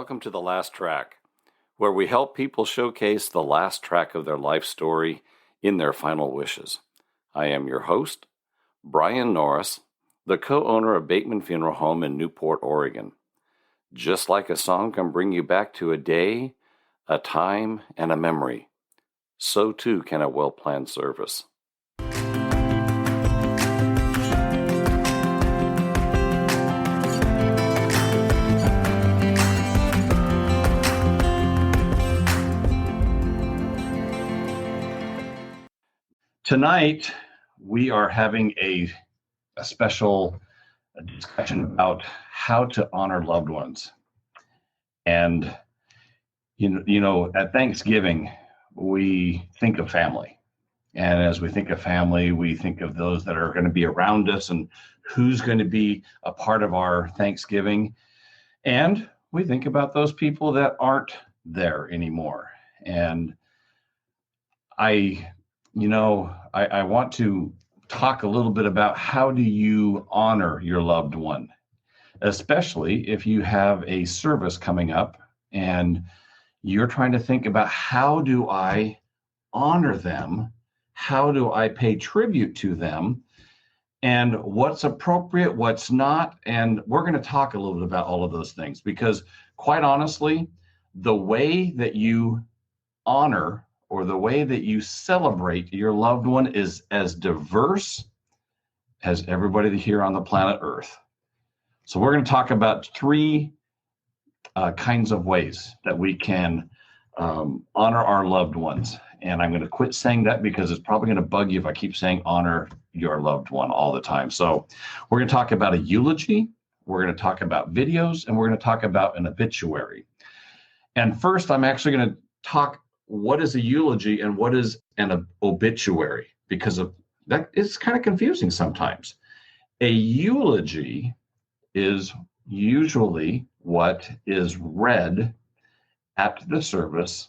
Welcome to The Last Track, where we help people showcase the last track of their life story in their final wishes. I am your host, Brian Norris, the co-owner of Bateman Funeral Home in Newport, Oregon. Just like a song can bring you back to a day, a time, and a memory, so too can a well-planned service. Tonight, we are having a special discussion about how to honor loved ones. And, you know, at Thanksgiving, we think of family. And as we think of family, we think of those that are going to be around us and who's going to be a part of our Thanksgiving. And we think about those people that aren't there anymore. And I want to talk a little bit about how do you honor your loved one, especially if you have a service coming up and you're trying to think about how do I honor them? How do I pay tribute to them? And what's appropriate, what's not? And we're going to talk a little bit about all of those things because quite honestly, the way that you honor or the way that you celebrate your loved one is as diverse as everybody here on the planet Earth. So we're going to talk about three kinds of ways that we can honor our loved ones. And I'm going to quit saying that because it's probably going to bug you if I keep saying honor your loved one all the time. So we're going to talk about a eulogy, we're going to talk about videos, and we're going to talk about an obituary. And first, I'm actually going to talk what is a eulogy and what is an obituary, because of that it's kind of confusing sometimes. A eulogy is usually what is read at the service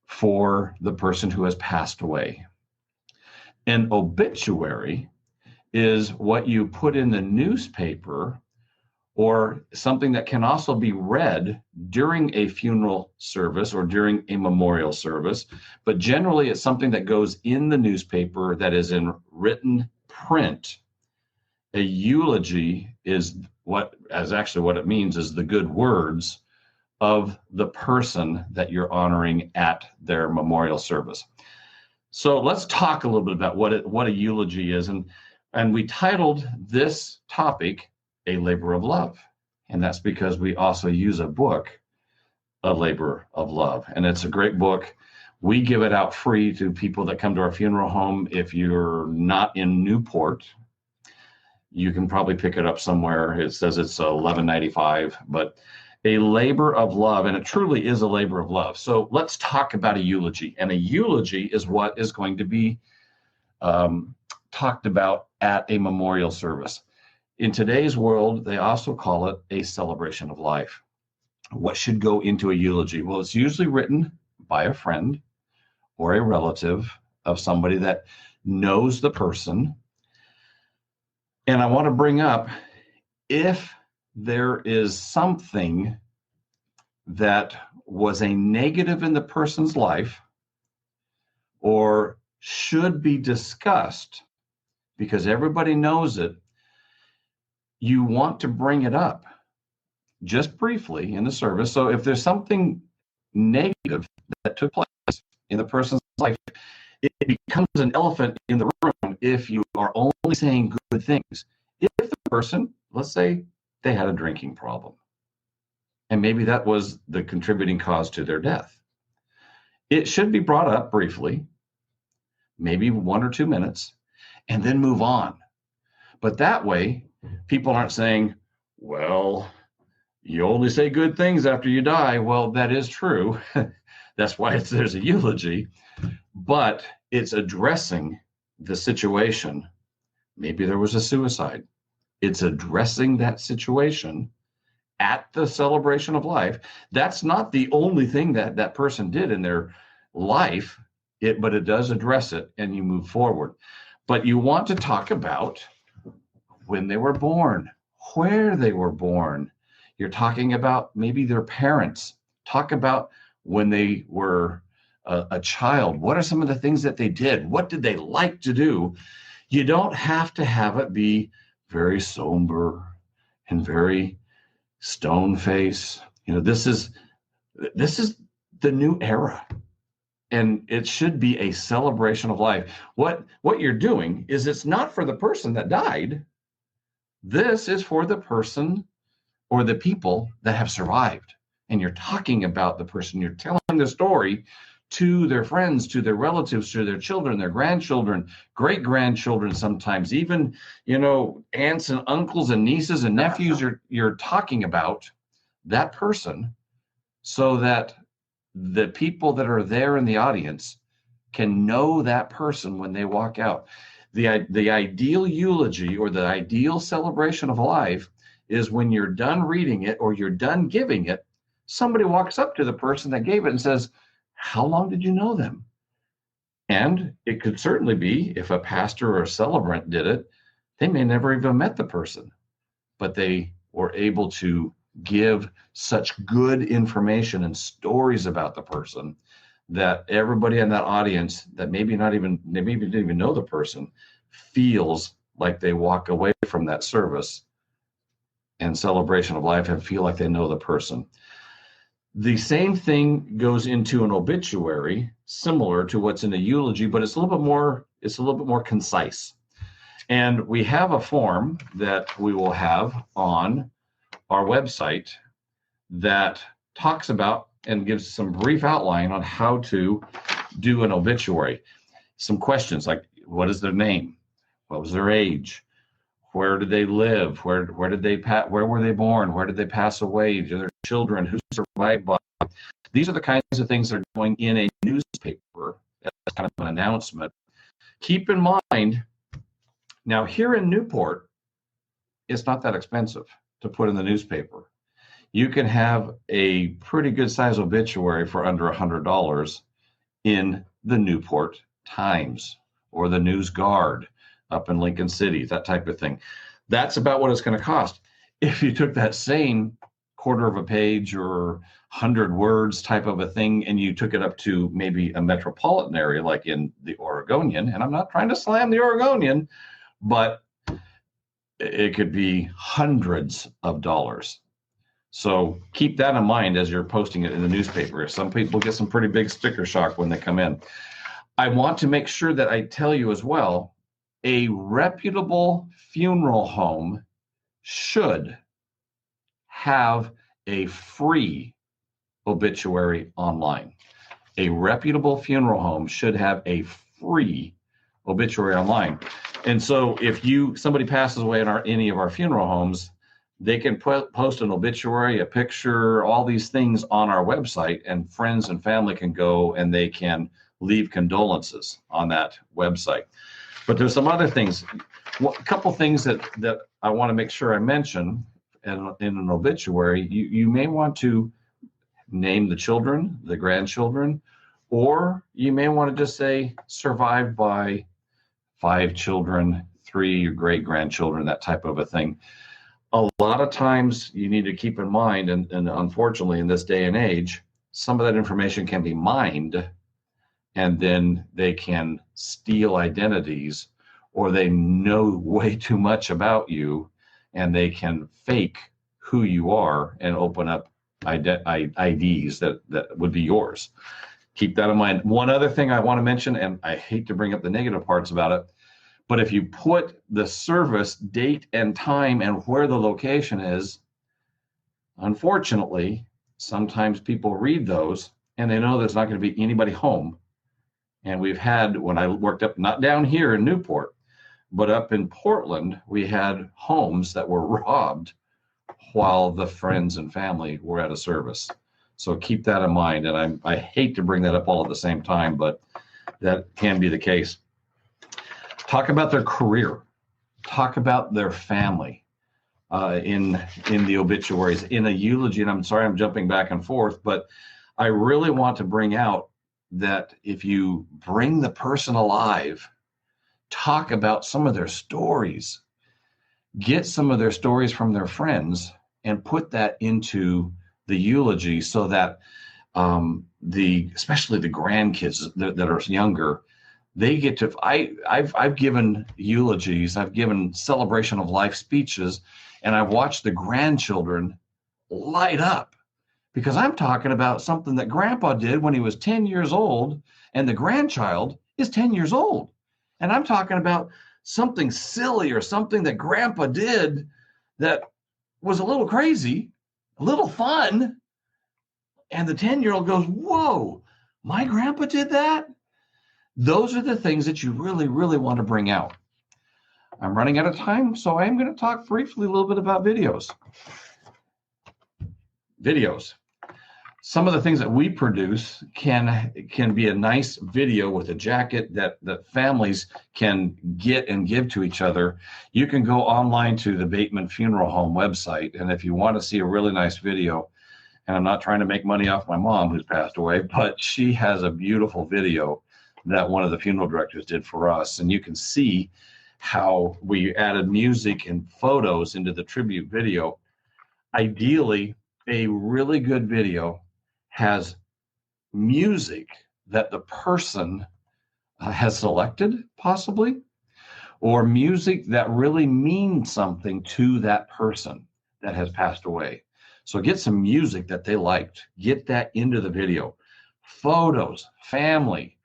for the person who has passed away. An obituary is what you put in the newspaper or something that can also be read during a funeral service or during a memorial service. But generally, it's something that goes in the newspaper that is in written print. A eulogy is what it means is the good words of the person that you're honoring at their memorial service. So let's talk a little bit about what a eulogy is. And we titled this topic A Labor of Love. And that's because we also use a book, A Labor of Love. And it's a great book. We give it out free to people that come to our funeral home. If you're not in Newport, you can probably pick it up somewhere. It says it's $11.95, but A Labor of Love, and it truly is a labor of love. So let's talk about a eulogy. And a eulogy is what is going to be talked about at a memorial service. In today's world, they also call it a celebration of life. What should go into a eulogy? Well, it's usually written by a friend or a relative of somebody that knows the person. And I want to bring up, if there is something that was a negative in the person's life or should be discussed because everybody knows it, you want to bring it up just briefly in the service. So if there's something negative that took place in the person's life, it becomes an elephant in the room if you are only saying good things. If the person, let's say they had a drinking problem, and maybe that was the contributing cause to their death, it should be brought up briefly, maybe 1 or 2 minutes, and then move on. But that way, people aren't saying, well, you only say good things after you die. Well, that is true. That's why there's a eulogy. But it's addressing the situation. Maybe there was a suicide. It's addressing that situation at the celebration of life. That's not the only thing that person did in their life, but it does address it, and you move forward. But you want to talk about when they were born, where they were born. You're talking about maybe their parents. Talk about when they were a child. What are some of the things that they did? What did they like to do? You don't have to have it be very somber and very stone face. This is the new era, and it should be a celebration of life. What you're doing is, it's not for the person that died. This is for the person or the people that have survived. And you're talking about the person. You're telling the story to their friends, to their relatives, to their children, their grandchildren, great grandchildren, sometimes even, aunts and uncles and nieces and nephews. You're talking about that person so that the people that are there in the audience can know that person when they walk out. The ideal eulogy or the ideal celebration of life is when you're done reading it or you're done giving it, somebody walks up to the person that gave it and says, "How long did you know them?" And it could certainly be, if a pastor or a celebrant did it, they may never even met the person, but they were able to give such good information and stories about the person that everybody in that audience that maybe didn't even know the person feels like they walk away from that service and celebration of life and feel like they know the person. The same thing goes into an obituary, similar to what's in a eulogy, but it's a little bit more concise. And we have a form that we will have on our website that talks about and gives some brief outline on how to do an obituary. Some questions like, what is their name? What was their age? Where did they live? Where were they born? Where did they pass away? Do their children who survived by? These are the kinds of things that are going in a newspaper as kind of an announcement. Keep in mind, now here in Newport, it's not that expensive to put in the newspaper. You can have a pretty good size obituary for under $100 in the Newport Times or the News Guard up in Lincoln City, that type of thing. That's about what it's going to cost. If you took that same quarter of a page or 100 words type of a thing and you took it up to maybe a metropolitan area like in the Oregonian, and I'm not trying to slam the Oregonian, but it could be hundreds of dollars. So keep that in mind as you're posting it in the newspaper. Some people get some pretty big sticker shock when they come in. I want to make sure that I tell you as well, a reputable funeral home should have a free obituary online. A reputable funeral home should have a free obituary online. And so if somebody passes away in any of our funeral homes, they can post an obituary, a picture, all these things on our website, and friends and family can go and they can leave condolences on that website. But there's some other things, a couple things that I want to make sure I mention in an obituary. You may want to name the children, the grandchildren, or you may want to just say survived by 5 children, 3 great grandchildren, that type of a thing. A lot of times you need to keep in mind, and unfortunately in this day and age, some of that information can be mined, and then they can steal identities, or they know way too much about you, and they can fake who you are and open up IDs that would be yours. Keep that in mind. One other thing I want to mention, and I hate to bring up the negative parts about it, but if you put the service date and time and where the location is, unfortunately, sometimes people read those and they know there's not going to be anybody home. And we've had, when I worked up, not down here in Newport, but up in Portland, we had homes that were robbed while the friends and family were at a service. So keep that in mind. And I hate to bring that up all at the same time, but that can be the case. Talk about their career. Talk about their family in the obituaries, in a eulogy. And I'm sorry I'm jumping back and forth, but I really want to bring out that if you bring the person alive, talk about some of their stories. Get some of their stories from their friends and put that into the eulogy so that especially the grandkids that are younger, they get to. I've given eulogies, I've given celebration of life speeches, and I've watched the grandchildren light up because I'm talking about something that Grandpa did when he was 10 years old, and the grandchild is 10 years old, and I'm talking about something silly or something that Grandpa did that was a little crazy, a little fun. And the 10-year-old goes, whoa, my grandpa did that? Those are the things that you really, really want to bring out. I'm running out of time, so I am going to talk briefly a little bit about videos. Videos. Some of the things that we produce can be a nice video with a jacket that families can get and give to each other. You can go online to the Bateman Funeral Home website, and if you want to see a really nice video, and I'm not trying to make money off my mom who's passed away, but she has a beautiful video that one of the funeral directors did for us. And you can see how we added music and photos into the tribute video. Ideally, a really good video has music that the person has selected, possibly, or music that really means something to that person that has passed away. So get some music that they liked, get that into the video. Photos, family,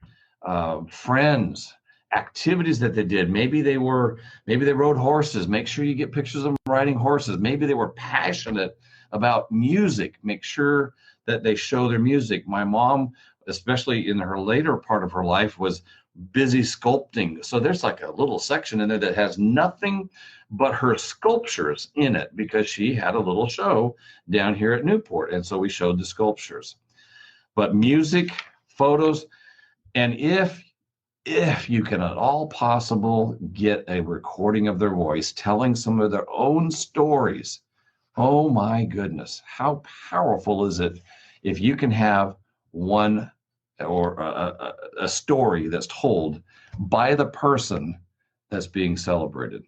friends, activities that they did. Maybe they rode horses. Make sure you get pictures of them riding horses. Maybe they were passionate about music. Make sure that they show their music. My mom, especially in her later part of her life, was busy sculpting. So there's like a little section in there that has nothing but her sculptures in it because she had a little show down here at Newport. And so we showed the sculptures. But music, photos, and if you can at all possible get a recording of their voice telling some of their own stories, oh my goodness, how powerful is it if you can have one or a story that's told by the person that's being celebrated.